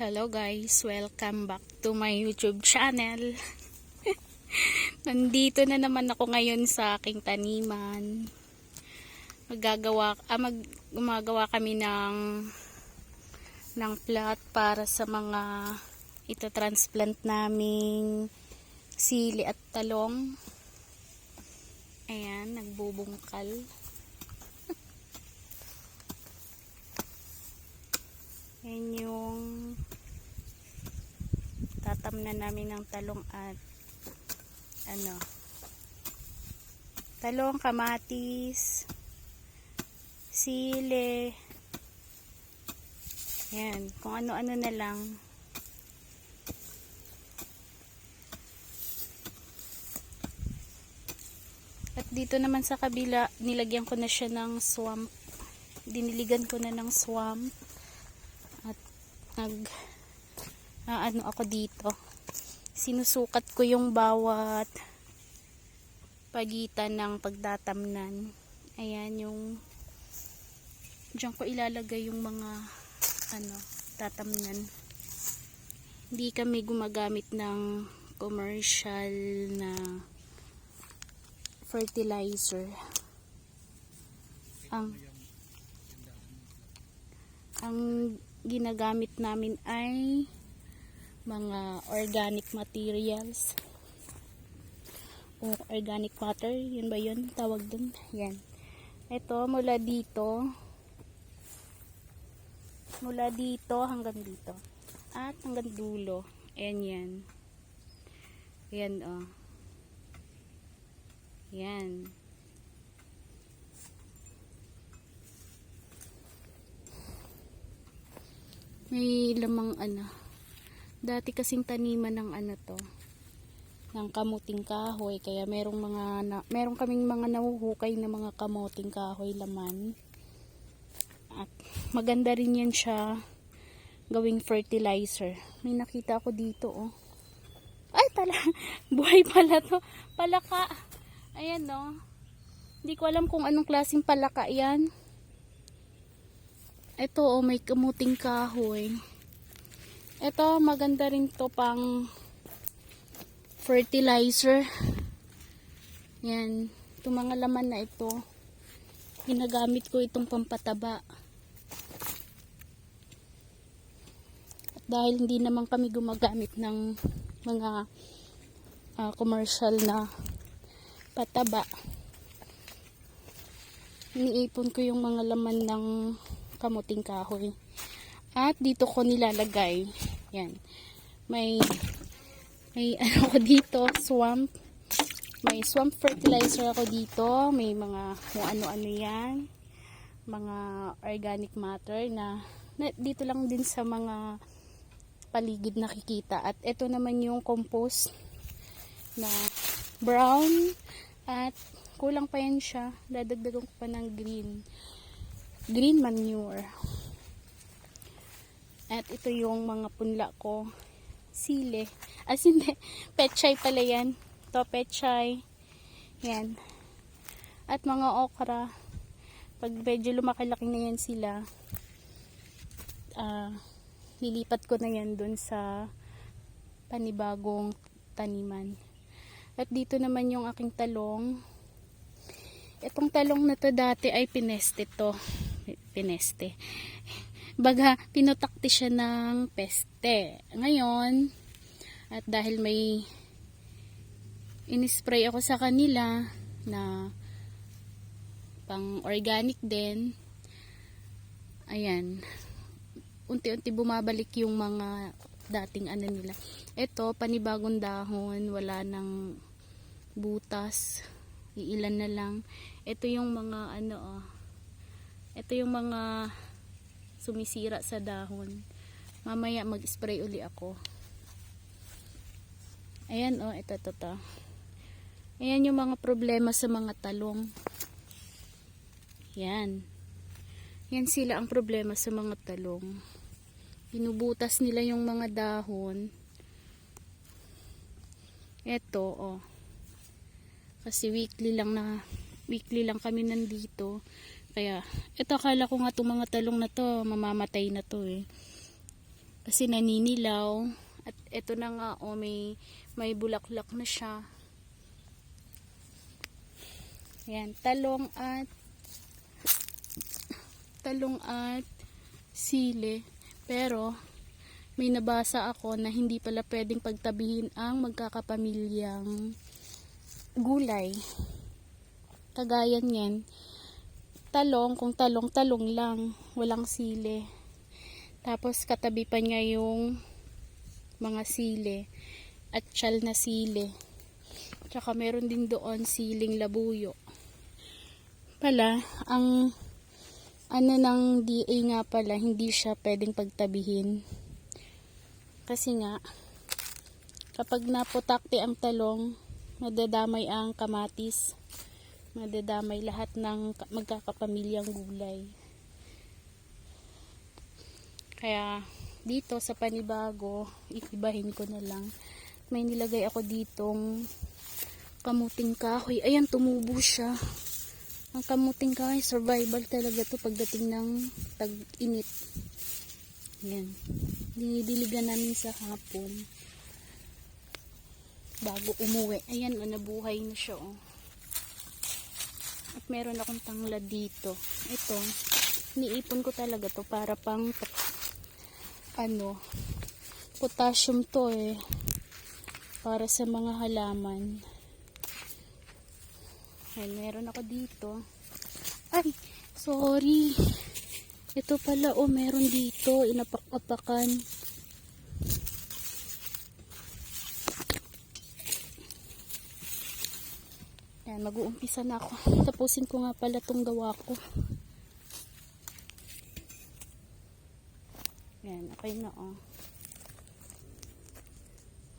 Hello guys, welcome back to my YouTube channel. Nandito na naman ako ngayon sa aking taniman. Gumagawa kami ng plot para sa mga ito-transplant naming sili at talong. Ayan, nagbubungkal. Yan yung tatamnan namin ng talong at talong, kamatis, sili, yan, kung ano-ano na lang. At dito naman sa kabila, nilagyan ko na siya ng swamp, diniligan ko na ng swamp. At ako dito, sinusukat ko yung bawat pagitan ng pagtatamnan. Ayan yung diyan ko ilalagay yung mga tatamnan. Hindi kami gumagamit ng commercial na fertilizer. Ang ginagamit namin ay mga organic materials o organic matter, yun ba yun tawag dun? Yan, ito mula dito hanggang dito at hanggang dulo. Ayan, yan oh, yan. May lamang dati kasing taniman ng to, ng kamuting kahoy, kaya meron kaming mga nahuhukay na mga kamuting kahoy laman. At maganda rin yan siya gawing fertilizer. May nakita ako dito oh. Ay buhay pala to, palaka. Ayan oh. Hindi ko alam kung anong klaseng palaka yan. Ito oh, may kamuting kahoy. Ito maganda rin to pang fertilizer. Yan, itong mga laman na ito, ginagamit ko itong pampataba. At dahil hindi naman kami gumagamit ng mga commercial na pataba, iniipon ko yung mga laman ng kamuting kahoy. At dito ko nilalagay. Yan. May ko dito, swamp. May swamp fertilizer ako dito. May mga kung ano-ano yan. Mga organic matter na dito lang din sa mga paligid nakikita. At ito naman yung compost na brown. At kulang pa yan siya. Dadagdagan ko pa ng green manure. At ito yung mga punla ko, sili, hindi, pechay pala yan, to pechay, yan, at mga okra. Pag medyo lumaki-laki na yan sila, lilipat ko na yan dun sa panibagong taniman. At dito naman yung aking talong. Itong talong na to dati ay pineste. Baga, pinutakti siya ng peste. Ngayon, at dahil may inispray ako sa kanila na pang organic din, ayan, unti-unti bumabalik yung mga dating nila. Ito, panibagong dahon, wala nang butas, iilan na lang. Ito yung mga ito yung mga sumisira sa dahon. Mamaya mag-spray uli ako. Ayan oh, ito. Ayan yung mga problema sa mga talong. Yan sila ang problema sa mga talong. Binubutas nila yung mga dahon. Ito oh, kasi weekly lang kami nandito. Kaya, ito akala ko nga itong mga talong na to, mamamatay na to eh. kasi naninilaw. At eto na nga, oh, may bulaklak na siya. Ayan, talong at sili. Pero may nabasa ako na hindi pala pwedeng pagtabihin ang magkakapamilyang gulay. Kagaya niyan, talong, kung talong lang, walang sili. Tapos katabi pa niya yung mga sili at tiyal na sili. Tsaka meron din doon siling labuyo. Pala, ang ano ng DA nga pala, hindi siya pwedeng pagtabihin. Kasi nga, kapag naputakti ang talong, madadamay ang kamatis. Madadamay lahat ng magkakapamilyang gulay. Kaya dito sa panibago, iibahin ko na lang. May nilagay ako ditong kamuting kahoy. Ayan, tumubo siya. Ang kamuting kahoy, survival talaga to pagdating ng tag-init. Ayan. Dinidiligan namin sa hapon bago umuwi. Ayan, nabuhay na siya, oh. At meron akong tanglad dito. Ito, niipon ko talaga to para pang potassium to eh. Para sa mga halaman. Ayan, meron ako dito. Ay, sorry. Ito pala, oh, meron dito. Inapak-apakan. Ayan, mag-uumpisa na ako. Tapusin ko nga pala itong gawa ko. Ayan, okay na, oh.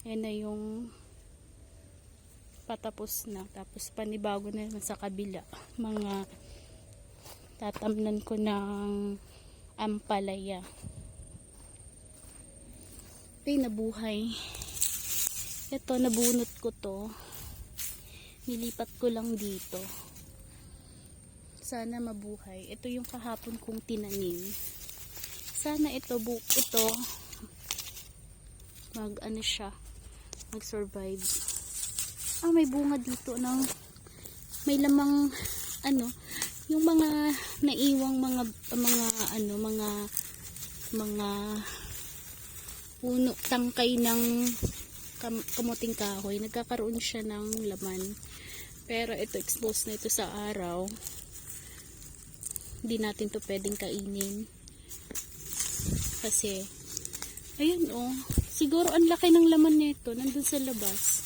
Ayan na yung patapos na. Tapos panibago na naman sa kabila. Mga tatamnan ko ng ampalaya. Okay, nabuhay. Ito, nabunot ko to. Nilipat ko lang dito. Sana mabuhay. Ito yung kahapon kong tinanim. Sana ito mag-survive. May bunga dito ng may lamang yung mga naiwang mga puno, tangkay ng kamuting kahoy, nagkakaroon siya ng laman. Pero ito, exposed na ito sa araw. Hindi natin to pwedeng kainin. Kasi, ayun, oh. Siguro ang laki ng laman nito nandun sa labas.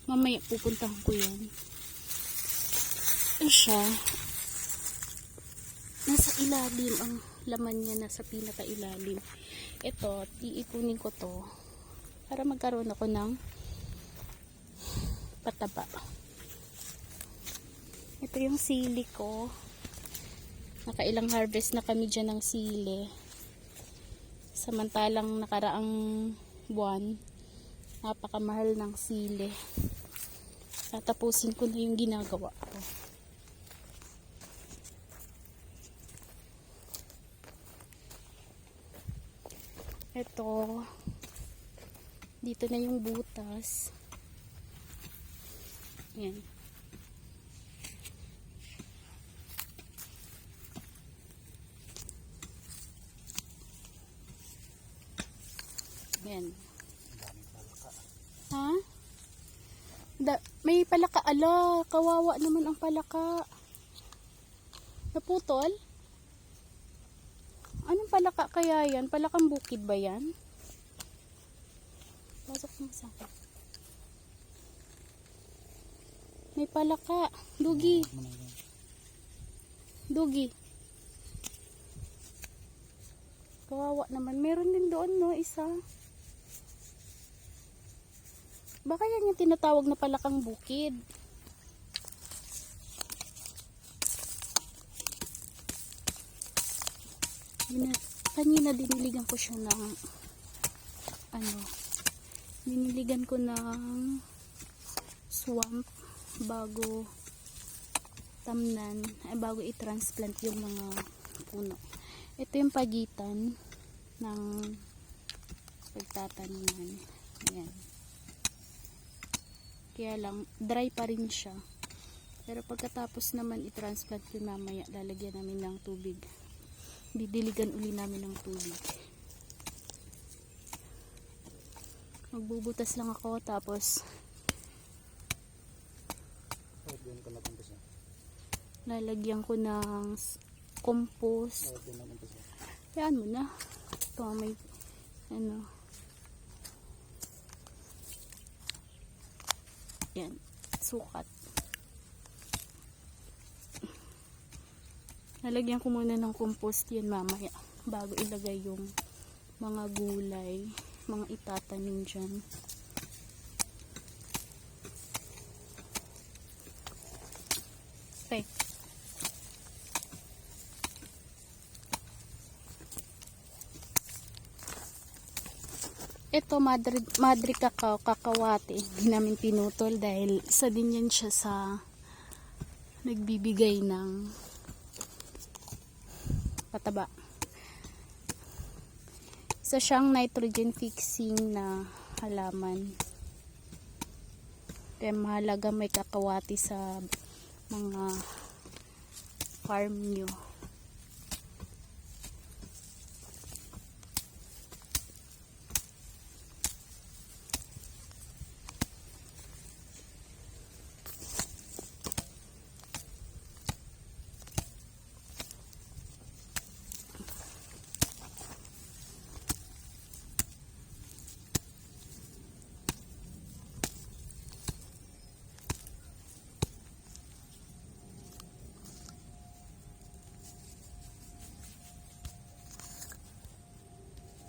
Mamaya pupuntahan ko yan. Ano siya? Nasa ilalim ang laman niya, nasa pinakailalim. Ito, iipunin ko to para magkaroon ako ng pataba. Ito yung sili ko. Nakailang harvest na kami dyan ng sili. Samantalang nakaraang buwan, napakamahal ng sili. Tatapusin ko na yung ginagawa ko. Ito, dito na yung butas. Yan. Yan. Ha? May palaka. Ala, kawawa naman ang palaka. Naputol? Anong palaka kaya yan? Palakang bukid ba yan? Pasok mo sa akin. May palaka. Dugi. Dugi. Kawawa naman. Meron din doon, no? Isa. Baka yan yung tinatawag na palakang bukid. Kanina diniligan ko siya ng diniligan ko ng swamp bago bago i-transplant yung mga puno. Ito yung pagitan ng pagtataniman. Ayan. Kaya lang, dry pa rin siya. Pero pagkatapos naman i-transplant yun mamaya, lalagyan namin ng tubig. Didiligan uli namin ng tubig. Magbubutas lang ako, tapos lalagyan ko ng compost. Yan mo na. Ito may ano. Yan, sukat. Lalagyan ko muna ng compost yan mamaya bago ilagay yung mga gulay, mga itatanim dyan. Okay. Ito, madre cacao, kakawate. Hindi namin pinutol dahil isa din yan siya sa nagbibigay ng pataba. Isa siyang nitrogen fixing na halaman. Kaya mahalaga may kakawati sa mga farm nyo.